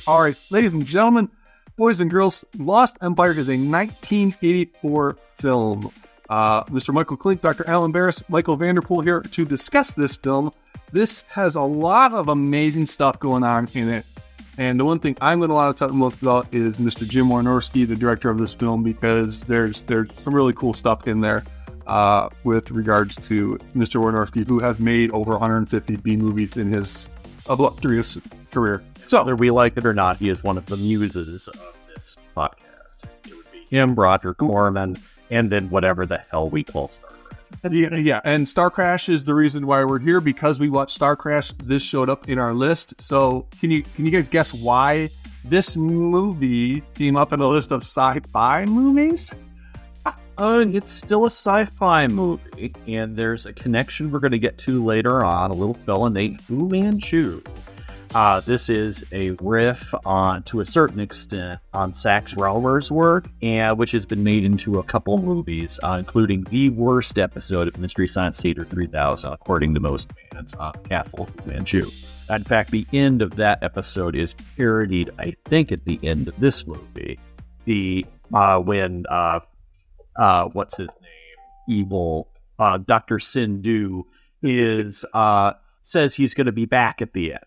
All right, ladies and gentlemen, boys and girls, Lost Empire is a 1984 film. Mr. Michael Klink, Dr. Alan Barris, Michael Vanderpool here to discuss this film. This has a lot of amazing stuff going on in it. And the one thing I'm going to want to talk about is Mr. Jim Wynorski, the director of this film, because there's some really cool stuff in there with regards to Mr. Wynorski, who has made over 150 B movies in his illustrious career. So, whether we like it or not, he is one of the muses of this podcast. It would be him, Roger Corman, and then whatever the hell we call Starcrash. Yeah, and Starcrash is the reason why we're here, because we watched Starcrash. This showed up in our list. So, can you guys guess why this movie came up in a list of sci-fi movies? It's still a sci-fi movie, and there's a connection we're going to get to later on, a little fella named Fu Manchu. This is a riff on, to a certain extent, on Sax Rohmer's work, and which has been made into a couple movies, including the worst episode of Mystery Science Theater 3000, according to most fans, Castle Fu Manchu. In fact, the end of that episode is parodied, I think, at the end of this movie. When what's his name? Evil Dr. Sindhu says he's going to be back at the end.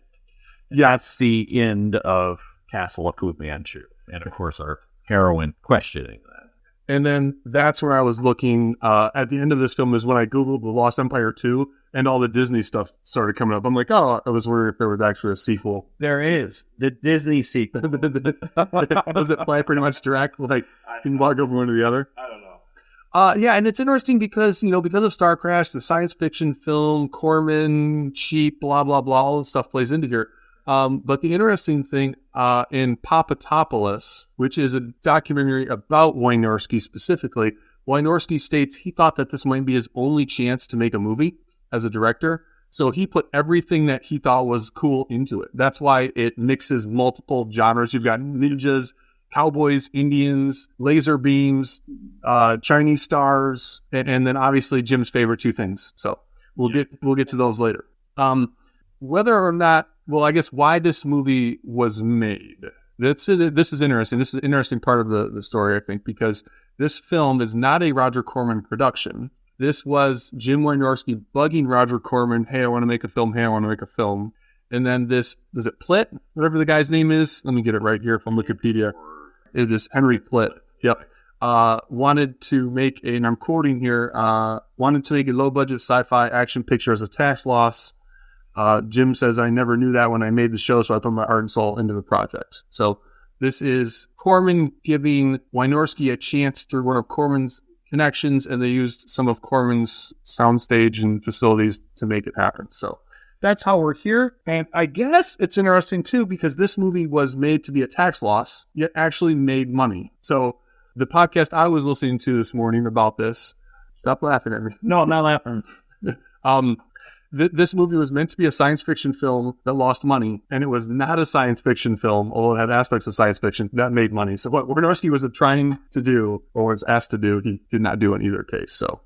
That's the end of Castle of Fu Manchu. And of course, our heroine questioning that. And then that's where I was looking at the end of this film is when I Googled The Lost Empire 2 and all the Disney stuff started coming up. I'm like, oh, I was worried if there was actually a sequel. There is. The Disney sequel. Does it play pretty much direct? Like, you can walk over one to the other? I don't know. Yeah, and it's interesting because, because of Starcrash, the science fiction film, Corman, cheap, blah, blah, blah, all this stuff plays into here. But the interesting thing in Popatopolis, which is a documentary about Wynorski specifically, Wynorski states he thought that this might be his only chance to make a movie as a director. So he put everything that he thought was cool into it. That's why it mixes multiple genres. You've got ninjas, cowboys, Indians, laser beams, Chinese stars, and then obviously Jim's favorite two things. So we'll get to those later. Whether or not, well, I guess why this movie was made. This is interesting. This is an interesting part of the story, I think, because this film is not a Roger Corman production. This was Jim Wynorski bugging Roger Corman, hey, I want to make a film, hey, I want to make a film. And then this, is it Plitt? Whatever the guy's name is. Let me get it right here from Wikipedia. It is Henry Plitt. Yep. Wanted to make, and I'm quoting here, wanted to make a low-budget sci-fi action picture as a tax loss. Jim says, I never knew that when I made the show, so I put my heart and soul into the project. So this is Corman giving Wynorski a chance through one of Corman's connections, and they used some of Corman's soundstage and facilities to make it happen. So that's how we're here. And I guess it's interesting, too, because this movie was made to be a tax loss, yet actually made money. So the podcast I was listening to this morning about this, stop laughing at me. No, I'm not laughing. This movie was meant to be a science fiction film that lost money, and it was not a science fiction film, although it had aspects of science fiction, that made money. So what Wynorski was trying to do, or was asked to do, he did not do in either case. So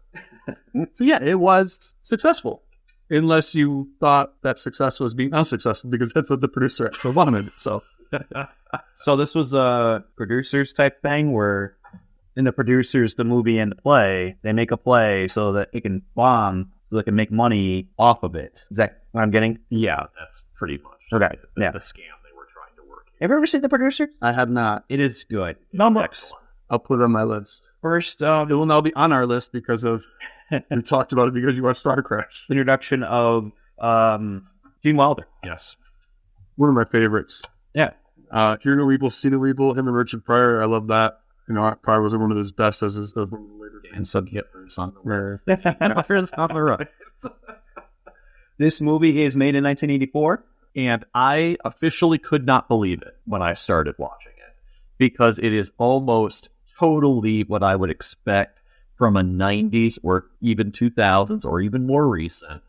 yeah, it was successful. Unless you thought that success was being unsuccessful, because that's what the producer actually wanted. So this was a producers type thing where in the producers, the movie and the play, they make a play so that it can bomb, so they can make money off of it. Is that what I'm getting? Yeah, that's pretty much okay. the scam they were trying to work. Have you ever seen The Producer? I have not. It is good. Excellent. I'll put it on my list. First, it will now be on our list because of we talked about it because you watched Starcrash. Introduction of Gene Wilder. Yes, one of my favorites. Yeah, Hear No Evil, See No Evil. Him and Richard Pryor. I love that. Pryor was one of his best as his later. And some hitters on the road. This movie is made in 1984, and I officially could not believe it when I started watching it, because it is almost totally what I would expect from a 90s or even 2000s or even more recent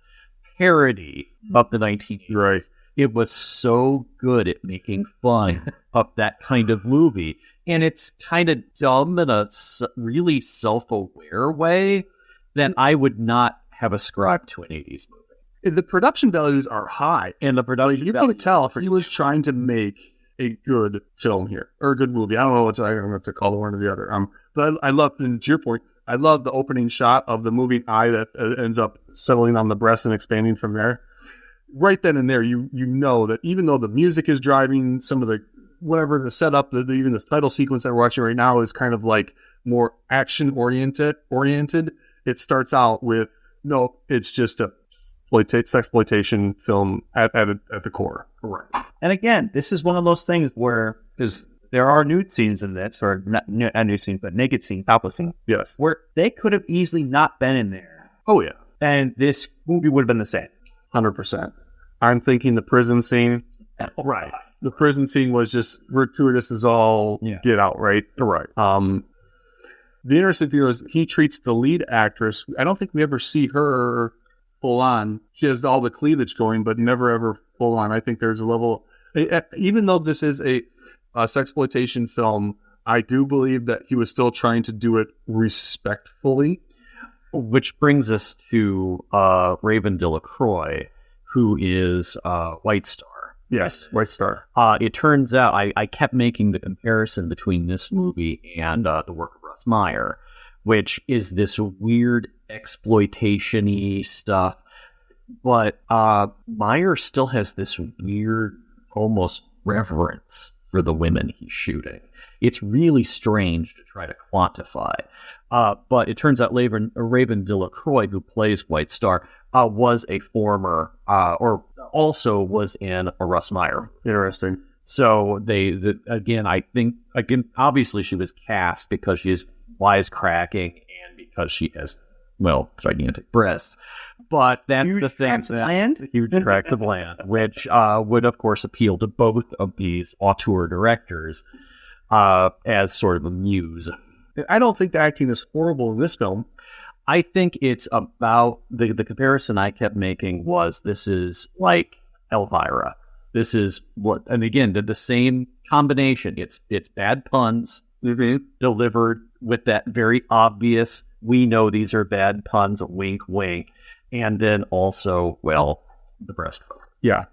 parody of the 1980s. Right. It was so good at making fun of that kind of movie. And it's kind of dumb in a really self-aware way that I would not have ascribed to an 80s movie. The production values are high. And the production you can tell if he was trying to make a good film here, or a good movie. I don't know what to call the one or the other. But I love, and to your point, I love the opening shot of the moving eye that ends up settling on the breast and expanding from there. Right then and there, you know that even though the music is driving some of the whatever the setup, even the title sequence that we're watching right now is kind of like more action oriented. It starts out with no, it's just a sexploitation film at the core. Right. And again, this is one of those things where there are nude scenes in this, or not nude scenes, but naked scenes, topless scenes. Yes. Where they could have easily not been in there. Oh, yeah. And this movie would have been the same. 100%. I'm thinking the prison scene. Right. The prison scene was just gratuitous as all get out, right? Right. The interesting thing is he treats the lead actress. I don't think we ever see her full on. She has all the cleavage going, but never ever full on. I think there's a level, even though this is a sexploitation film, I do believe that he was still trying to do it respectfully. Which brings us to Raven Delacroix, who is White Star. Yes, White Star. It turns out I kept making the comparison between this movie and the work of Russ Meyer, which is this weird exploitation-y stuff. But Meyer still has this weird, almost reverence for the women he's shooting. It's really strange to try to quantify. But it turns out Raven Delacroix, who plays White Star, was a former, or also was in a Russ Meyer. Interesting. So I think obviously she was cast because she's wisecracking and because she has, gigantic breasts. But that's huge the thing. Tracts of land? Huge tracts of land, which would, of course, appeal to both of these auteur directors as sort of a muse. I don't think the acting is horrible in this film. I think it's about the comparison I kept making was this is like Elvira. This is and again, the same combination. It's bad puns delivered with that very obvious, we know these are bad puns, wink, wink. And then also, the breast. Yeah.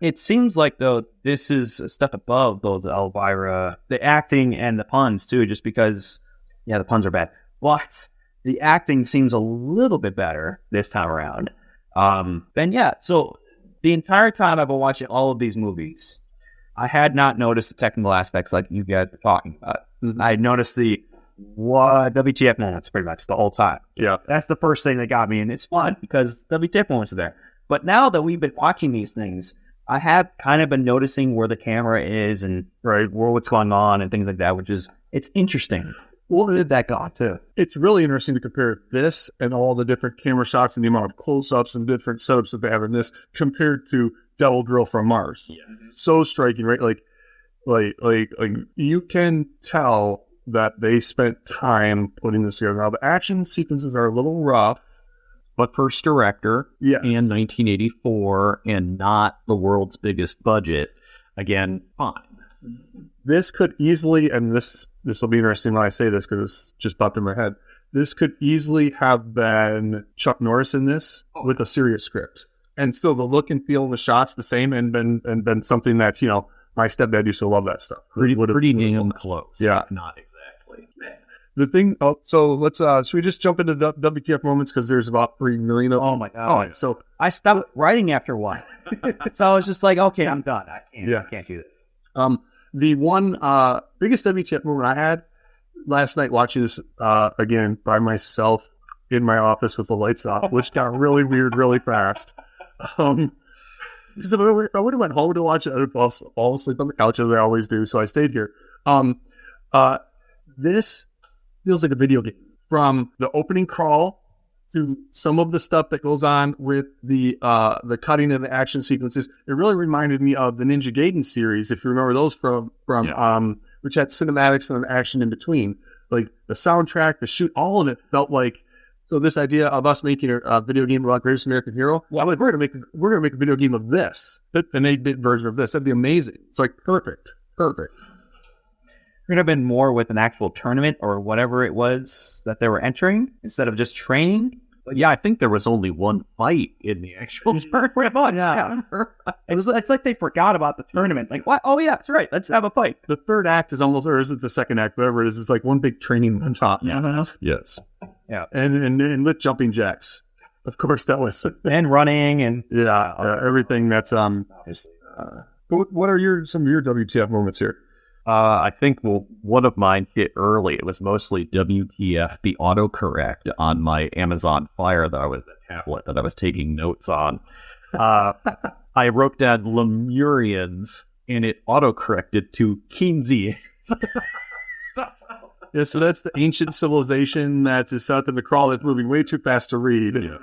It seems like, though, this is a step above those Elvira, the acting and the puns, too, just because, the puns are bad. But the acting seems a little bit better this time around. So the entire time I've been watching all of these movies, I had not noticed the technical aspects like you guys were talking about. I noticed the WTF moments pretty much the whole time. Yeah. That's the first thing that got me, and it's fun because WTF moments are there. But now that we've been watching these things, I have kind of been noticing where the camera is and where what's going on and things like that, it's interesting. Well, Did that go too? It's really interesting to compare this and all the different camera shots and the amount of close-ups and different setups that they have in this compared to Devil Girl from Mars. Yeah. So striking, right? Like you can tell that they spent time putting this together. Now, the action sequences are a little rough. But first director in 1984 and not the world's biggest budget. Again, fine. This could easily, and this will be interesting when I say this because it's just popped in my head. This could easily have been Chuck Norris in this with a serious script, and still the look and feel of the shots the same, and been something that my stepdad used to love that stuff. Pretty damn close. Yeah, not exactly. The thing. So let's. Should we just jump into the WTF moments because there's about 3 million of them? Oh my god! Oh, so I stopped writing after one, so I was just like, okay, I'm done. I can't do this. The one biggest WTF moment I had last night watching this again by myself in my office with the lights off, which got really weird really fast. Because I would have went home to watch it, I'd fall asleep on the couch as I always do, so I stayed here. This feels like a video game. From the opening crawl to some of the stuff that goes on with the cutting and the action sequences, it really reminded me of the Ninja Gaiden series, if you remember those from which had cinematics and action in between. Like the soundtrack, the shoot, all of it felt like. So this idea of us making a video game about Greatest American Hero, we're gonna make a video game of this, an 8-bit version of this. That'd be amazing. It's like perfect. Could have been more with an actual tournament or whatever it was that they were entering instead of just training. But yeah, I think there was only one fight in the actual tournament. Yeah. It's like they forgot about the tournament. Like, what? Oh, yeah, that's right. Let's have a fight. The third act is almost, or is it the second act, whatever it is, it's like one big training on top. Yeah. Yes. Yeah. And lit jumping jacks. Of course, that was. And running and. Everything that's. What are some of your WTF moments here? I think one of mine hit early. It was mostly WTF, the autocorrect on my Amazon Fire that I was a tablet that I was taking notes on. I wrote down Lemurians and it autocorrected to Keynesians. Yeah, so that's the ancient civilization that is something to crawl that's moving way too fast to read. Yeah.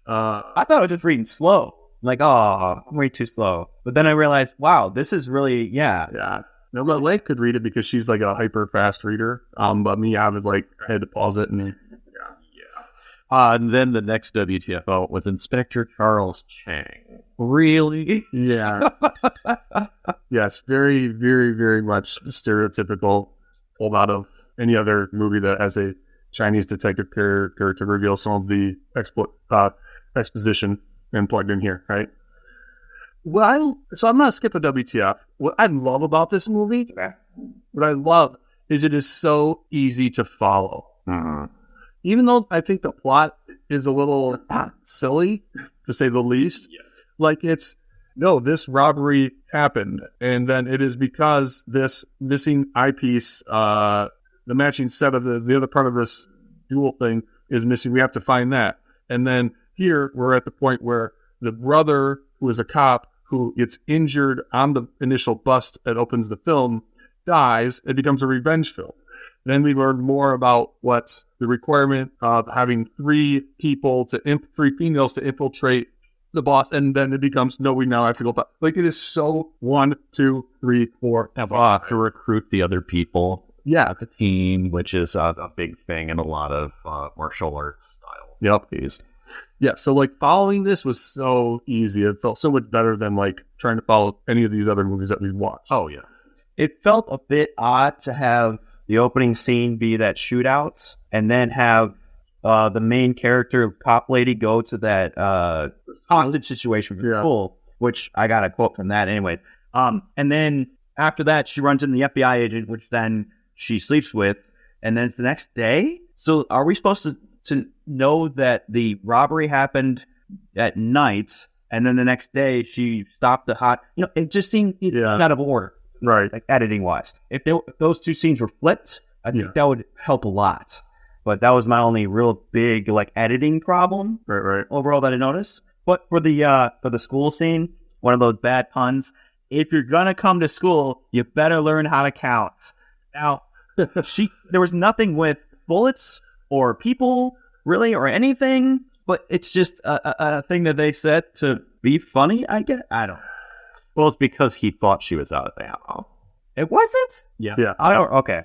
I thought I was just reading slow. Like, oh, I'm way too slow. But then I realized, wow, this is really, Yeah. No, but Lake could read it because she's like a hyper fast reader. But me, I had to pause it and And then the next WTFO was Inspector Charles Chang. Really? Yeah. Yes, very, very, very much stereotypical, pulled out of any other movie that has a Chinese detective character to reveal some of the exposition and plugged in here, right? So I'm going to skip a WTF. What I love about this movie, what I love is it is so easy to follow. Even though I think the plot is a little silly, to say the least, like this robbery happened, and then it is because this missing eyepiece, the matching set of the other part of this jewel thing is missing. We have to find that. And then here we're at the point where the brother, who is a cop, who gets injured on the initial bust that opens the film, dies. It becomes a revenge film. Then we learn more about what's the requirement of having three females to infiltrate the boss, and then it becomes, no, we now have to go back. Like, it is so 1, 2, 3, 4, To recruit the other people. Yeah. The team, which is a big thing in a lot of martial arts style. Yep. Yeah, so like following this was so easy. It felt so much better than like trying to follow any of these other movies that we've watched. Oh, yeah. It felt a bit odd to have the opening scene be that shootouts and then have the main character, cop lady, go to that hostage situation for school, which I got a quote from that anyway. And then after that, she runs into the FBI agent, which then she sleeps with, and then it's the next day. So are we supposed to know that the robbery happened at night, and then the next day she stopped the hot? It just seemed out of order, right? Like editing wise. If those two scenes were flipped, I think that would help a lot. But that was my only real big like editing problem, right overall that I noticed. But for the school scene, one of those bad puns. If you're gonna come to school, you better learn how to count. Now, there was nothing with bullets or people, really, or anything, but it's just a thing that they said to be funny, I guess. I don't know. Well, it's because he thought she was out of ammo. It wasn't? Yeah. Okay.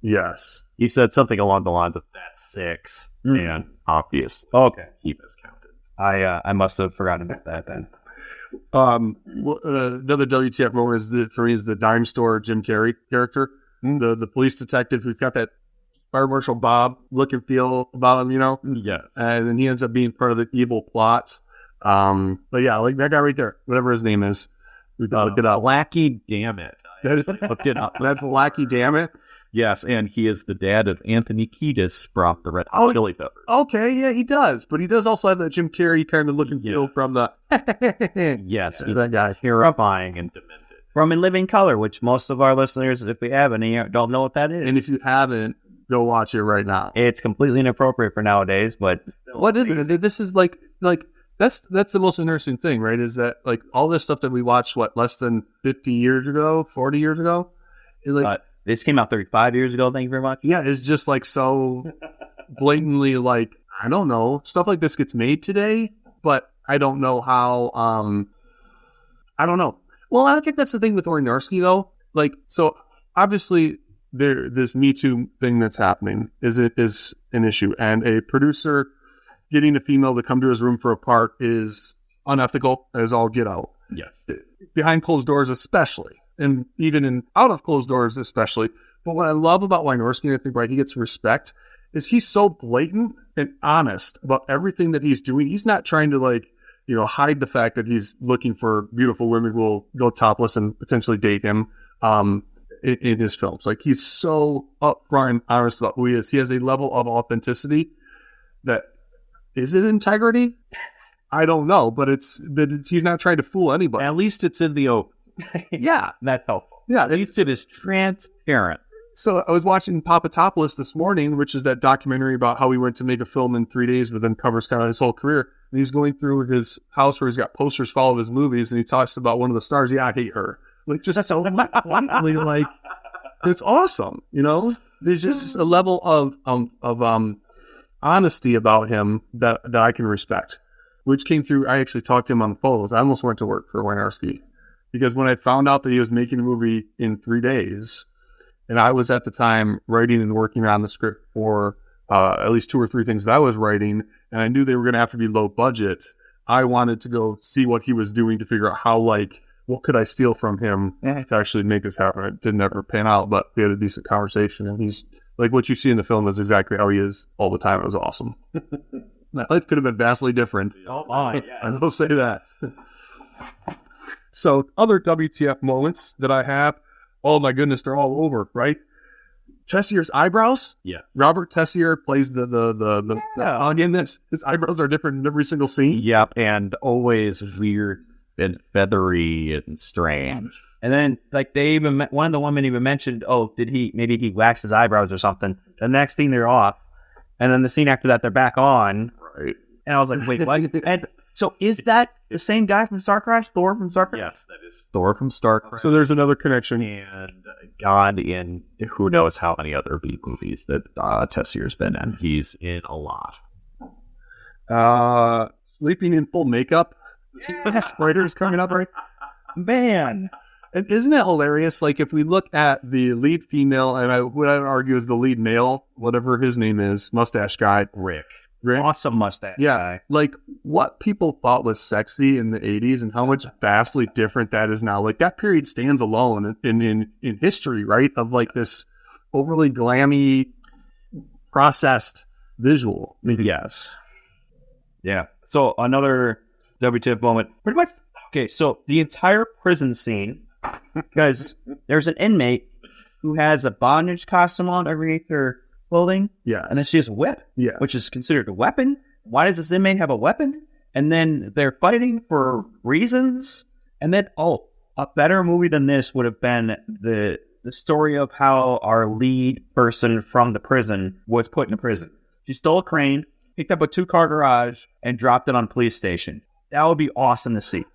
Yes. He said something along the lines of, that's 6, and obvious. Okay. He miscounted. I must have forgotten about that then. Another WTF moment for me is the dime store Jim Carrey character, the police detective who's got that Fire Marshal Bob look and feel about him, Yes. And then he ends up being part of the evil plot. But yeah, like that guy right there, whatever his name is, we looked it up. Lackey Dammit. Looked it up. That's Lackey Dammit. Yes, and he is the dad of Anthony Kiedis from the Red Hot Chili Peppers. Okay, yeah, he does. But he does also have that Jim Carrey kind of look and feel from the... Yes, that guy. Terrifying and demented. From In Living Color, which most of our listeners, if we have any, don't know what that is. And if you haven't, go watch it right now. It's completely inappropriate for nowadays, but... What is it? This is like that's the most interesting thing, right? Is that like all this stuff that we watched, less than 50 years ago, 40 years ago? This came out 35 years ago, thank you very much. Yeah, it's just like so blatantly like, I don't know, stuff like this gets made today, but I don't know how, I don't know. Well, I think that's the thing with Wynorski though. Like, so obviously this Me Too thing that's happening is an issue, and a producer getting a female to come to his room for a part is unethical as all get out. Yes. Behind closed doors especially. And even in out of closed doors, especially. But what I love about Wynorski, I think, right, he gets respect, is he's so blatant and honest about everything that he's doing. He's not trying to like, hide the fact that he's looking for beautiful women who will go topless and potentially date him in his films. Like, he's so upfront and honest about who he is. He has a level of authenticity that, is it integrity? I don't know, but he's not trying to fool anybody. At least it's in the open. Yeah. That's helpful. Yeah. At least it is transparent. So I was watching Popatopolis this morning, which is that documentary about how he went to make a film in 3 days, but then covers kind of his whole career. And he's going through his house where he's got posters for all of his movies, and he talks about one of the stars. Yeah, I hate her. Like, just so blatantly, like, it's awesome. There's just a level of honesty about him that I can respect, which came through. I actually talked to him on the phone. I almost went to work for Wynorski because when I found out that he was making a movie in 3 days, and I was at the time writing and working on the script for at least 2 or 3 things that I was writing, and I knew they were going to have to be low budget. I wanted to go see what he was doing to figure out how, like, what could I steal from him to actually make this happen. It didn't ever pan out, but we had a decent conversation, and he's like, what you see in the film is exactly how he is all the time. It was awesome. My life could have been vastly different. Oh my, yeah. I will say that. So other WTF moments that I have, oh my goodness, they're all over, right? Tessier's eyebrows? Yeah. Robert Tessier plays the again, his eyebrows are different in every single scene. Yep, and always weird and feathery and strange. And then, like, one of the women even mentioned, maybe he waxed his eyebrows or something. The next scene, they're off. And then the scene after that, they're back on. Right. And I was like, wait, what? And so is that the same guy from Starcrash? Thor from Starcrash? Yes, that is Thor from Starcrash. So there's another connection. And God in who knows how many other B movies that Tessier's been in. He's in a lot. Sleeping in full makeup. Yeah. Writer's coming up, right? Man. And isn't that hilarious? Like, if we look at the lead female, and what I would argue is the lead male, whatever his name is, mustache guy. Rick. Awesome mustache guy. Like, what people thought was sexy in the 80s and how much vastly different that is now. Like, that period stands alone in history, right? Of, like, this overly glammy, processed visual. Yes. Yeah. So, another WTF moment. Pretty much, okay, so the entire prison scene, because there's an inmate who has a bondage costume on underneath her clothing. Yeah. And then she has a whip, which is considered a weapon. Why does this inmate have a weapon? And then they're fighting for reasons. And then, a better movie than this would have been the story of how our lead person from the prison was put in prison. She stole a crane, picked up a 2-car garage, and dropped it on a police station. That would be awesome to see.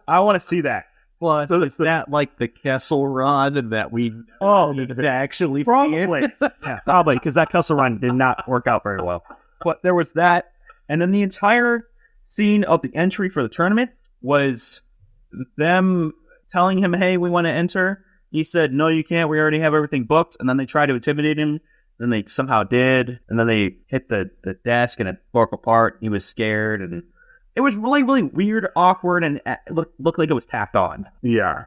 I want to see that. Well, so it's that like the Kessel Run that we actually probably. Yeah, probably, because that Kessel Run did not work out very well. But there was that, and then the entire scene of the entry for the tournament was them telling him, hey, we want to enter. He said, no, you can't. We already have everything booked. And then they tried to intimidate him. Then they somehow did. And then they hit the desk and it broke apart. He was scared, and it was really, really weird, awkward, and it looked like it was tacked on. Yeah.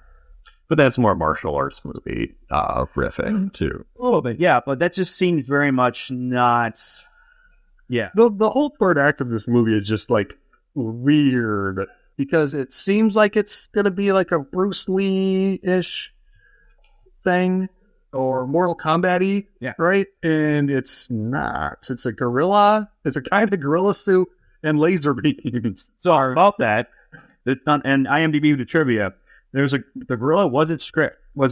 But that's more martial arts movie riffing, too. A little bit, yeah. But that just seems very much not... Yeah. The whole third act of this movie is just, like, weird. Because it seems like it's going to be like a Bruce Lee-ish thing. Or Mortal Kombat-y, right? And it's not. It's a gorilla. It's a kind of gorilla suit. And laser beams. So about that, and IMDb the trivia, the gorilla wasn't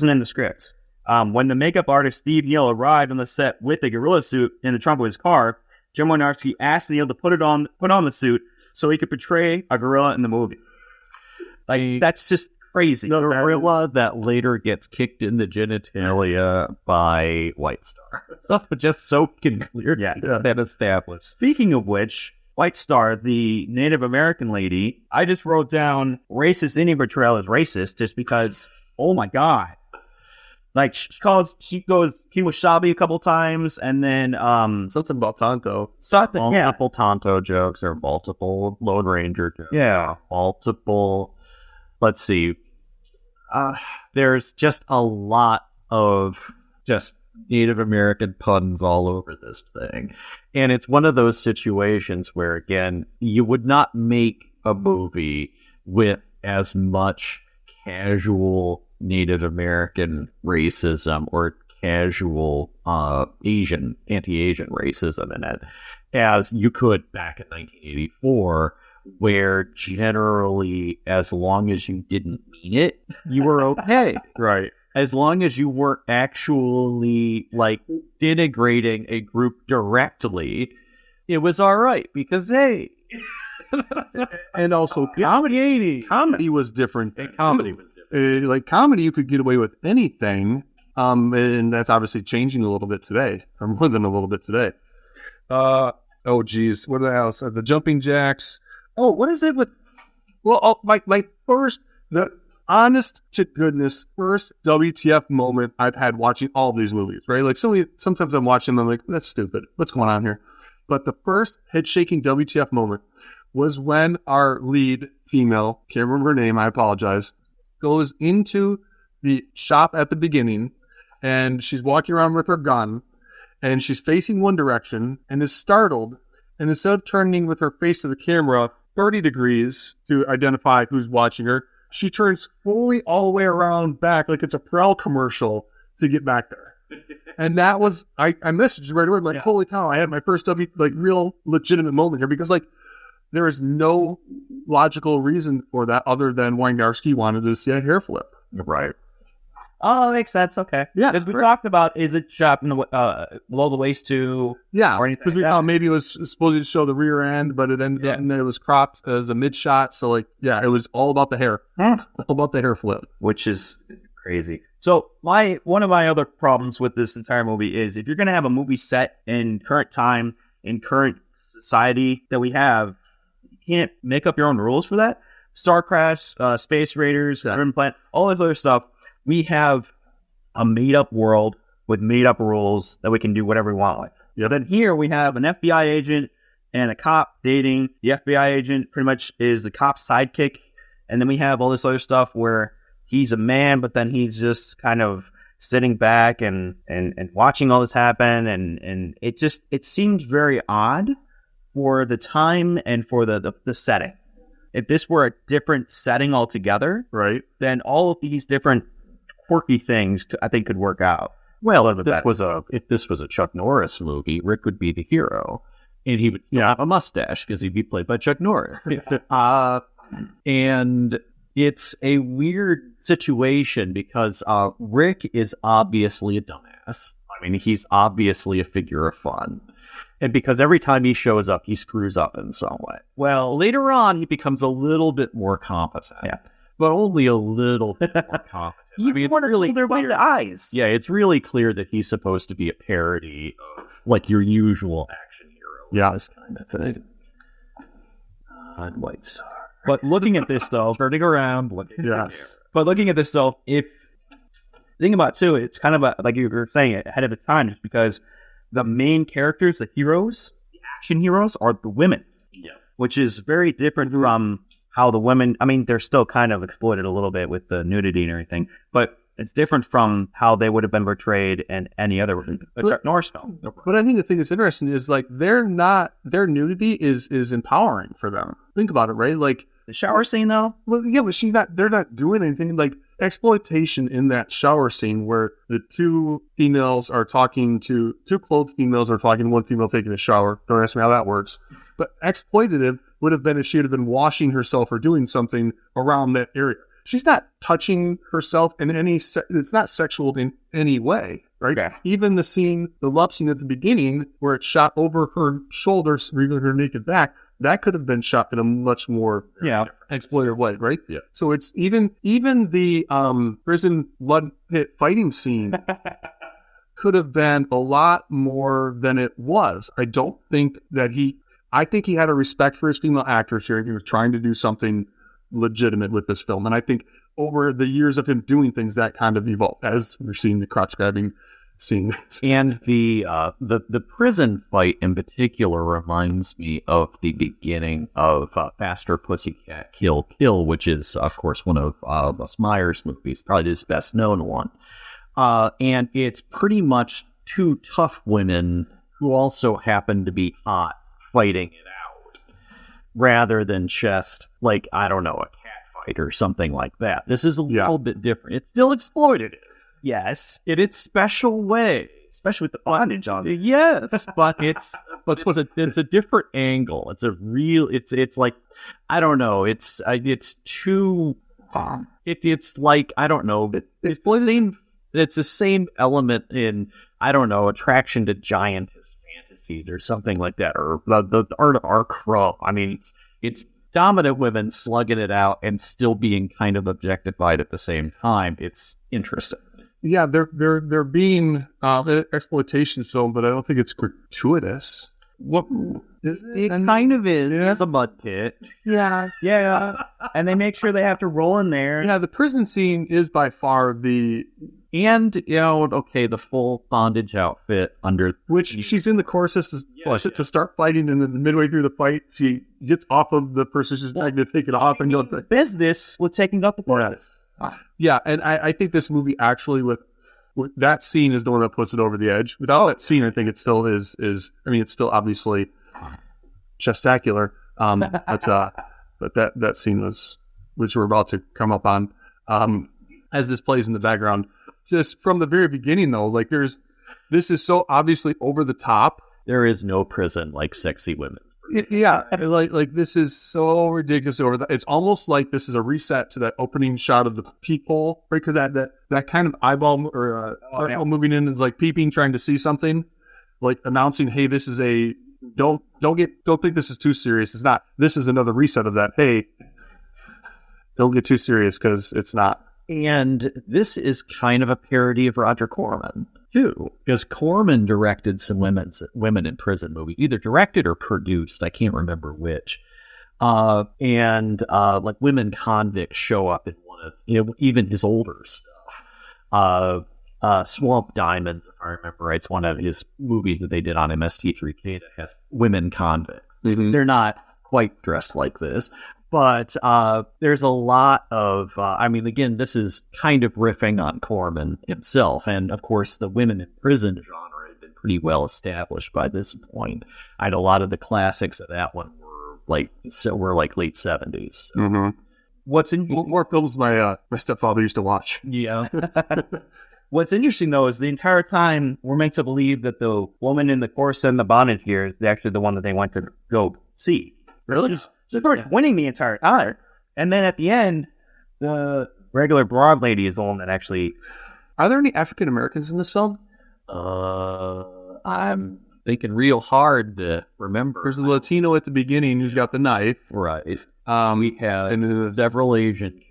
in the script. When the makeup artist Steve Neal arrived on the set with the gorilla suit in the trunk of his car, Jim Wynorski asked Neal to put on the suit so he could portray a gorilla in the movie. Like, that's just crazy. The gorilla that later gets kicked in the genitalia by White Star. Just so clear that established. Speaking of which, White Star, the Native American lady, I just wrote down racist Indian portrayal as racist just because, oh my God. Like, she goes Kiwashabi a couple times, and then, something about Tonto. Multiple Tonto jokes or multiple Lone Ranger jokes. Yeah. Multiple, let's see. There's just a lot of just Native American puns all over this thing. And it's one of those situations where, again, you would not make a movie with as much casual Native American racism or casual anti-Asian racism in it as you could back in 1984, where generally, as long as you didn't mean it, you were okay. Right. As long as you weren't actually, like, denigrating a group directly, it was all right, because, hey... And also, comedy was different. Comedy was different. Like, comedy, you could get away with anything, and that's obviously changing a little bit today, or more than a little bit today. Oh, geez, what are the else? The jumping jacks. Oh, what is it with... Well, my first... The honest to goodness first WTF moment I've had watching all of these movies, right? Like, sometimes I'm watching them, I'm like, that's stupid. What's going on here? But the first head-shaking WTF moment was when our lead female, can't remember her name, I apologize, goes into the shop at the beginning, and she's walking around with her gun, and she's facing one direction, and is startled, and instead of turning with her face to the camera 30 degrees to identify who's watching her, she turns fully all the way around back like it's a Prel commercial to get back there. And that was, I messaged right away, I'm like, holy cow, I had my first real legitimate moment here, because, like, there is no logical reason for that other than Wynorski wanted to see a hair flip. Right. Oh, that makes sense. Okay. Yeah. Because we talked about, is it shot in the, below the waist too? Yeah. Or anything Because we thought maybe it was supposed to show the rear end, but it ended up, and it was cropped as a mid shot. So, like, yeah, it was all about the hair. All about the hair flip. Which is crazy. So one of my other problems with this entire movie is, if you're going to have a movie set in current time, in current society that we have, you can't make up your own rules for that. Starcrash, Space Raiders, Urban Planet, all this other stuff. We have a made-up world with made-up rules that we can do whatever we want with. Yeah. Then here we have an FBI agent and a cop dating. The FBI agent pretty much is the cop's sidekick. And then we have all this other stuff where he's a man, but then he's just kind of sitting back and watching all this happen. And it seemed very odd for the time and for the setting. If this were a different setting altogether, right, then all of these different quirky things, I think, could work out. Well, if this was a Chuck Norris movie, Rick would be the hero, and he would have a mustache because he'd be played by Chuck Norris. And it's a weird situation because Rick is obviously a dumbass. I mean, he's obviously a figure of fun. And because every time he shows up, he screws up in some way. Well, later on, he becomes a little bit more competent. Yeah. But only a little bit more competent. I mean, it's really clear by the eyes. Yeah, it's really clear that he's supposed to be a parody of, like, your usual action hero. Yeah. This kind of thing. White Star. But looking at this, though, turning around, But looking at this, though, think about it, too, it's kind of like you were saying ahead of the time, just because the main characters, the heroes, the action heroes, are the women. Yeah. Which is very different from how the women, I mean, they're still kind of exploited a little bit with the nudity and everything, but it's different from how they would have been portrayed in any other Chuck Norris film. But I think the thing that's interesting is, like, their nudity is empowering for them. Think about it, right? Like, the shower scene, though? Well, yeah, but they're not doing anything. Like, exploitation in that shower scene where the two clothed females are talking to one female taking a shower. Don't ask me how that works. But exploitative would have been if she would have been washing herself or doing something around that area. She's not touching herself in it's not sexual in any way, right? Okay. Even the love scene at the beginning where it's shot over her shoulders, revealing her naked back, that could have been shot in a much more exploitative way, right? Yeah. So it's even the prison blood pit fighting scene could have been a lot more than it was. I think he had a respect for his female actors here. He was trying to do something legitimate with this film. And I think over the years of him doing things, that kind of evolved, as we're seeing the crotch grabbing scene. And the prison fight in particular reminds me of the beginning of Faster Pussycat Kill Kill, which is, of course, one of Russ Meyer's movies, probably his best known one. And it's pretty much two tough women who also happen to be hot fighting it out, rather than just, like, I don't know, a cat fight or something like that. This is a little bit different. It's still exploitative, yes, in its special way. Especially with the bondage on it. Yes, but it's a different angle. It's a real. It's like, I don't know. It's too. It's like, I don't know. It's the same element in, I don't know, attraction to giantess fantasies or something like that, or the art of our crow. I mean, it's dominant women slugging it out and still being kind of objectified at the same time. It's interesting. Yeah, they're being an exploitation film, but I don't think it's gratuitous. What is it? It kind of is. Yeah. It's a mud pit. Yeah. And they make sure they have to roll in there. Yeah, the prison scene is by far the full bondage outfit under which she's in the courses to start fighting, and then midway through the fight, she gets off of the person she's trying to take it off and goes business with taking up the courses. Yeah, and I think this movie actually with that scene is the one that puts it over the edge. Without that scene, I think it still is. I mean, it's still obviously chestacular. But that scene was, which we're about to come up on, as this plays in the background. Just from the very beginning, though, like this is so obviously over the top. There is no prison like sexy women. Like this is so ridiculous over that. It's almost like this is a reset to that opening shot of the peephole, right? Because that kind of eyeball or moving in is like peeping, trying to see something, like announcing, "Hey, this is a don't think this is too serious. It's not. This is another reset of that. Hey, don't get too serious because it's not." And this is kind of a parody of Roger Corman, too, because Corman directed some women in prison movies, either directed or produced. I can't remember which. Like women convicts show up in one of even his older stuff. Swamp Diamonds, if I remember right, it's one of his movies that they did on MST3K that has women convicts. Mm-hmm. They're not quite dressed like this. But there's a lot of, again, this is kind of riffing on Corman himself. And, of course, the women in prison genre had been pretty well established by this point. I know a lot of the classics of that one were late 70s. Mm-hmm. What's in more films my stepfather used to watch. Yeah. What's interesting, though, is the entire time we're meant to believe that the woman in the corset and the bonnet here is actually the one that they went to go see. Really? She's winning the entire time. And then at the end, the regular broad lady is the one that actually... Are there any African Americans in this film? I'm thinking real hard to remember. There's a Latino at the beginning who's got the knife. Right. We have several Asian characters.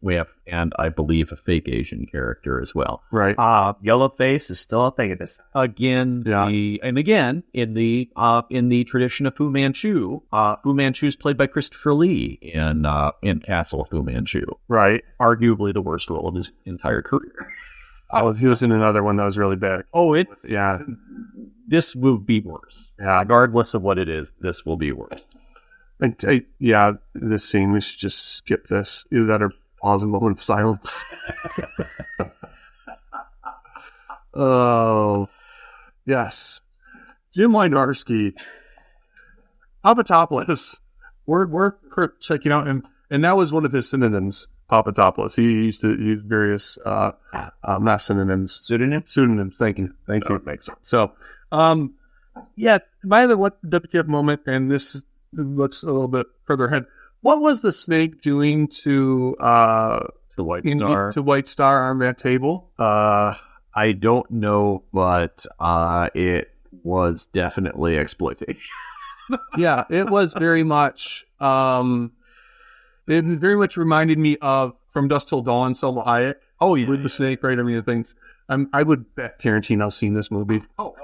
We have, and I believe, a fake Asian character as well. Right. Yellow face is still a thing at this time. Again, in the tradition of Fu Manchu, Fu Manchu is played by Christopher Lee in Castle of Fu Manchu. Right. Arguably the worst role of his entire career. Oh, he was in another one that was really bad. Oh, this will be worse. Yeah. Regardless of what it is, this will be worse. This scene, we should just skip this. Either that or pause a moment of silence. Oh, yes. Jim Wynorski. Popatopolis. We're checking out, and that was one of his synonyms, Popatopolis. He used to use various, not synonyms. Pseudonyms, thank you. That makes sense. So, by the WTF moment, and this looks a little bit further ahead. What was the snake doing to White Star? To White Star on that table? I don't know, but it was definitely exploitation. Yeah, it was very much. It very much reminded me of From Dusk Till Dawn, Selma Hayek. Oh yeah, with the snake, right? I mean, the things. I would bet Tarantino's seen this movie. Oh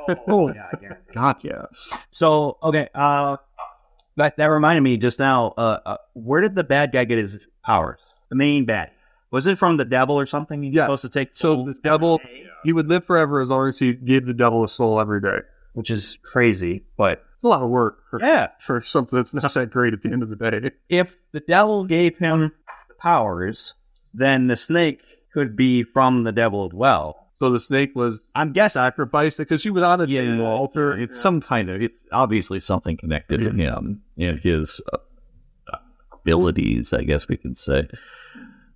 yeah, I guarantee. God, yes. So okay, that reminded me just now. Where did the bad guy get his powers? The main bad. Was it from the devil or something? He's supposed to take. So the devil, he would live forever as long as he gave the devil a soul every day, which is crazy, but it's a lot of work. For something that's not that great at the end of the day. If the devil gave him the powers, then the snake could be from the devil as well. So the snake was, I'm guessing. sacrificed because she was on a altar. It's some kind of, it's obviously something connected to him and his abilities, I guess we could say.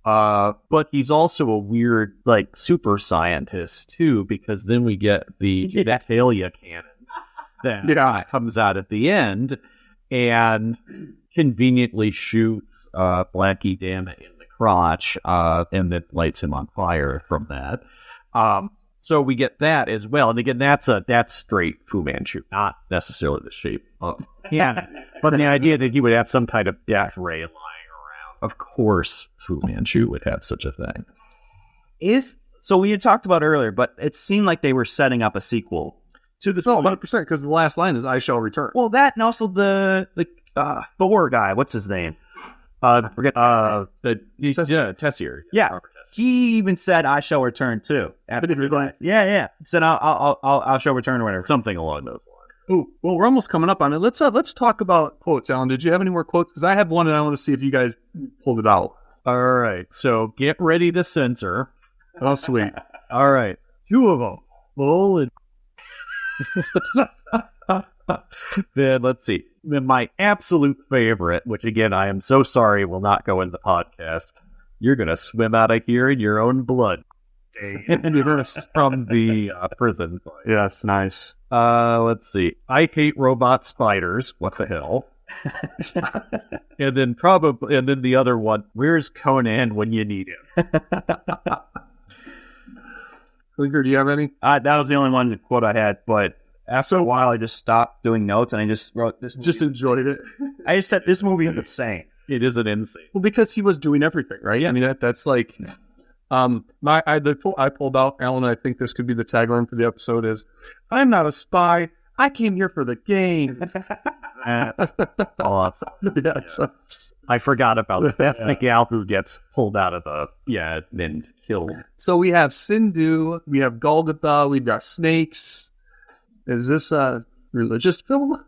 But he's also a weird, like, super scientist, too, because then we get the genitalia cannon that comes out at the end and conveniently shoots Blackie Dama in the crotch and then lights him on fire from that. So we get that as well. And again, that's straight Fu Manchu, not necessarily the shape of. Yeah. But the idea that he would have some kind of death ray lying around. Of course, Fu Manchu would have such a thing. So we had talked about earlier, but it seemed like they were setting up a sequel to the 100%, because the last line is "I shall return." Well, that and also the Thor guy. What's his name? I forget. Tessier. Yeah. He even said, "I shall return too." Yeah. He said, "I shall return," or whatever. Something along those lines. Oh, well, we're almost coming up on it. Let's talk about quotes, Alan. Did you have any more quotes? Because I have one, and I want to see if you guys pulled it out. All right, so get ready to censor. Oh, sweet. All right, 2 of them. Full and then let's see. Then my absolute favorite, which again I am so sorry will not go in the podcast. You're gonna swim out of here in your own blood. From the prison fight. Yes, nice. Let's see. I hate robot spiders. What the hell? and then the other one. Where's Conan when you need him? Linker, do you have any? That was the only one quote I had. But after a while, I just stopped doing notes and I just wrote this. Just enjoyed it. I just said this movie is insane. It is an insane. Well, because he was doing everything, right? Yeah. I mean, that's like. I pulled out, Alan, I think this could be the tagline for the episode is, "I'm not a spy. I came here for the game." Awesome. I forgot about that. That's the gal who gets pulled out of and killed. So we have Sindhu, we have Golgotha, we've got snakes. Is this a religious film?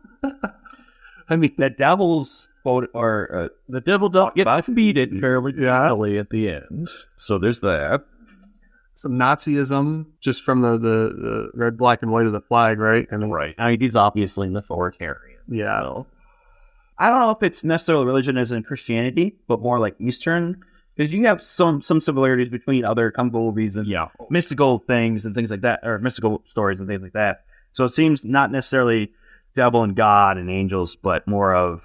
I mean, the devil's quote, or the devil don't get defeated fairly easily at the end. So there's that. Some Nazism just from the red, black, and white of the flag, right? Right. I mean, he's obviously an authoritarian. Yeah. So. I don't know if it's necessarily religion as in Christianity, but more like Eastern, because you have some similarities between other kung fu movies and mystical things and things like that, or mystical stories and things like that. So it seems not necessarily devil and God and angels, but more of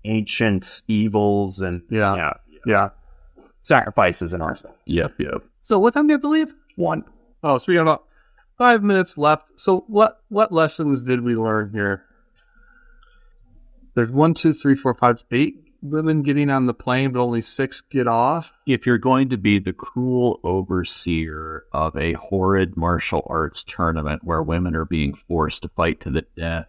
ancient evils and sacrifices and all stuff. Yep. So what time do you believe? 1. Oh, so we got about 5 minutes left. So what lessons did we learn here? There's 1, 2, 3, 4, 5, 8 women getting on the plane, but only 6 get off. If you're going to be the cruel overseer of a horrid martial arts tournament where women are being forced to fight to the death,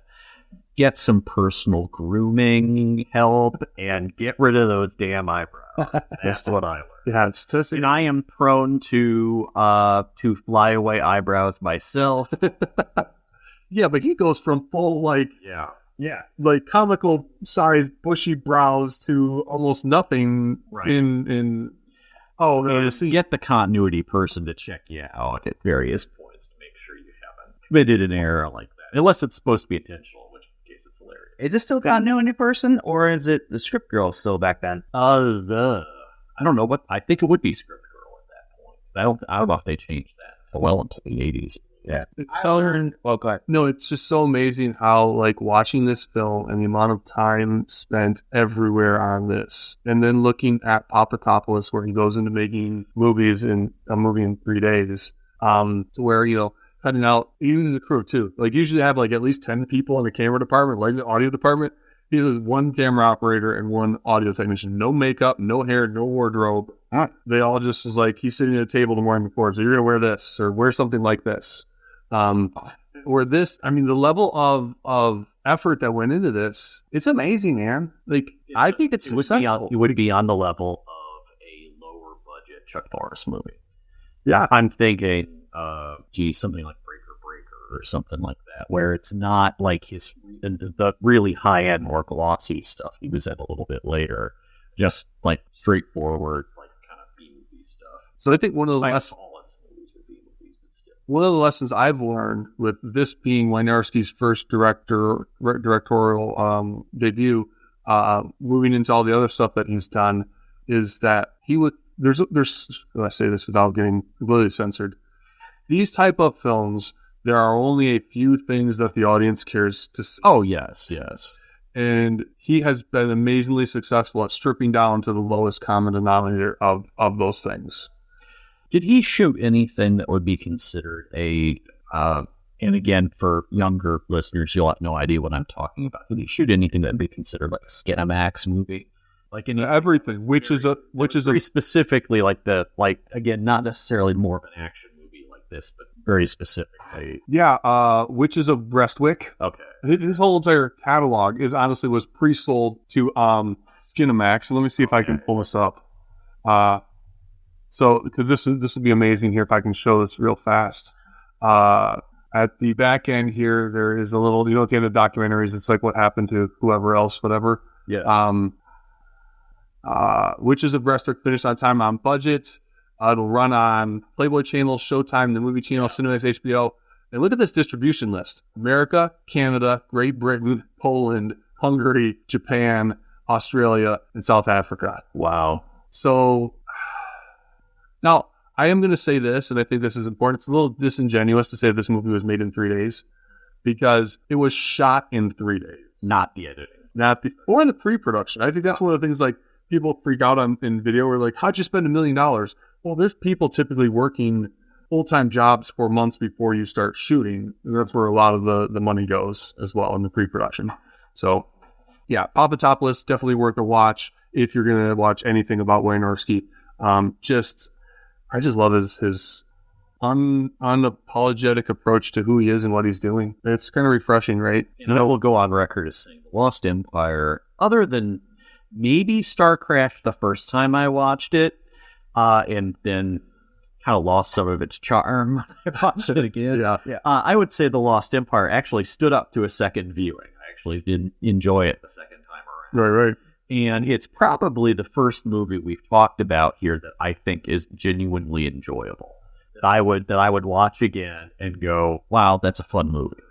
get some personal grooming help and get rid of those damn eyebrows. That's what I learned. Yeah, it's just, and I am prone to fly away eyebrows myself. Yeah, but he goes from full like comical sized bushy brows to almost nothing in get the continuity person to check you out at various points to make sure you haven't committed an error like that, unless it's supposed to be intentional. Is it still continuity person, or is it the script girl still back then? I don't know, but I think it would be script girl at that point. I don't know if they changed that well into the 80s. Yeah. Go ahead. No, it's just so amazing how, like, watching this film and the amount of time spent everywhere on this, and then looking at Popatopolis, where he goes into making movies in a movie in 3 days, to where, cutting out even the crew too. Like usually have like at least 10 people in the camera department, like the audio department. He has 1 camera operator and 1 audio technician. No makeup, no hair, no wardrobe. They all just was like, he's sitting at a table the morning before, so you're gonna wear this or wear something like this. Or this, I mean, the level of effort that went into this, it's amazing, man. Like I think it would be on the level of a lower budget Chuck Norris movie. Yeah, I'm thinking. Something like Breaker or something like that, where it's not like the really high-end, more glossy stuff he was in a little bit later, just like straightforward, like kind of B-movie stuff. So I think one of the lessons I've learned with this being Wynorski's first directorial debut, moving into all the other stuff that he's done, is that he would there's I say this without getting completely censored. These type of films, there are only a few things that the audience cares to see. Oh, yes. And he has been amazingly successful at stripping down to the lowest common denominator of those things. Did he shoot anything that would be considered a, and again, for younger listeners, you'll have no idea what I'm talking about. Did he shoot anything that would be considered like a Skinamax movie? Like everything, which is very specifically again, not necessarily more of an action movie like this, but very specifically. Yeah, Witches of Breastwick. Okay. His whole entire catalog was pre-sold to Skinamax. So let me see if I can pull this up. So because this would be amazing here if I can show this real fast. At the back end here, there is a little, at the end of the documentaries, it's like what happened to whoever else, whatever. Yeah. Witches of Breastwick finished on time, on budget. It'll run on Playboy Channel, Showtime, the Movie Channel, Cinemax, HBO. And look at this distribution list. America, Canada, Great Britain, Poland, Hungary, Japan, Australia, and South Africa. Wow. So, now, I am going to say this, and I think this is important. It's a little disingenuous to say this movie was made in 3 days, because it was shot in 3 days. Not the editing. Or in the pre-production. I think that's one of the things, like, people freak out on in video. We're like, how'd you spend $1 million? Well, there's people typically working full-time jobs for months before you start shooting. And that's where a lot of the money goes as well in the pre-production. So, yeah, Popatopolis, definitely worth a watch if you're going to watch anything about Wynorski. I just love his unapologetic approach to who he is and what he's doing. It's kind of refreshing, right? And I will go on record as saying Lost Empire, other than maybe Starcrash the first time I watched it, and then kind of lost some of its charm. I watched it again. Yeah. I would say The Lost Empire actually stood up to a second viewing. I actually did enjoy it the second time around. Right. And it's probably the first movie we've talked about here that I think is genuinely enjoyable. That I would watch again and go, wow, that's a fun movie.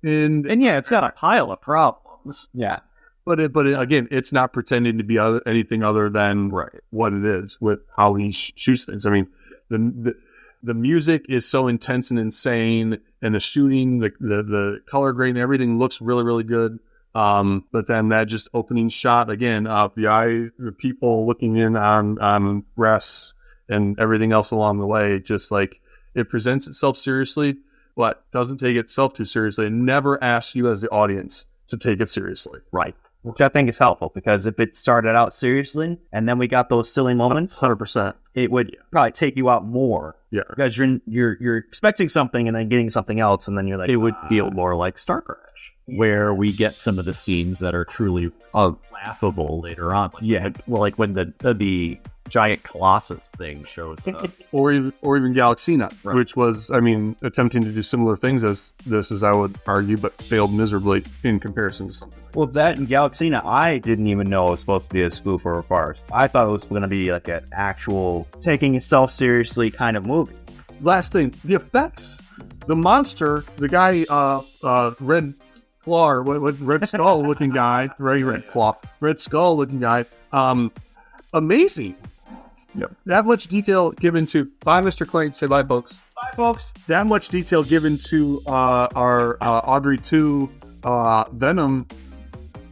And yeah, it's got a pile of problems. Yeah. But again, it's not pretending to be anything other than what it is with how he shoots things. I mean, the music is so intense and insane, and the shooting, the color grading, everything looks really, really good. But then that just opening shot again of the people looking in on Russ and everything else along the way, just like it presents itself seriously, but doesn't take itself too seriously, and never asks you as the audience to take it seriously. Right. Which I think is helpful, because if it started out seriously and then we got those silly moments, 100%, it would probably take you out more. Yeah, because you're expecting something and then getting something else, and then you're like, it would feel more like Starcrash, where we get some of the scenes that are truly laughable later on. Like when the giant Colossus thing shows up, or even Galaxina, which was, attempting to do similar things as this, as I would argue, but failed miserably in comparison to something. Well, that and Galaxina, I didn't even know it was supposed to be a spoof or a farce. I thought it was going to be like an actual taking itself seriously kind of movie. Last thing, the effects, the monster, the guy, Red Claw, or what Red Skull looking guy, Red Skull looking guy, amazing. Yep. That much detail given to, bye Mr. Clayton, say bye folks. Bye folks. That much detail given to our Audrey 2 Venom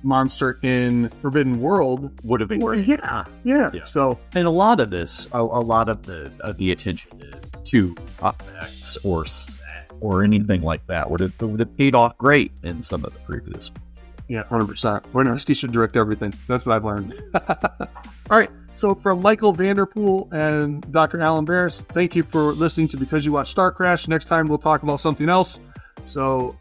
monster in Forbidden World would have been great. Yeah. So, and a lot of this, a lot of the attention to effects or anything like that would have paid off great in some of the previous. Yeah, 100%. Wynorski should direct everything. That's what I've learned. All right. So from Michael Vanderpool and Dr. Alan Barris, thank you for listening to Because You Watch Starcrash. Next time we'll talk about something else. So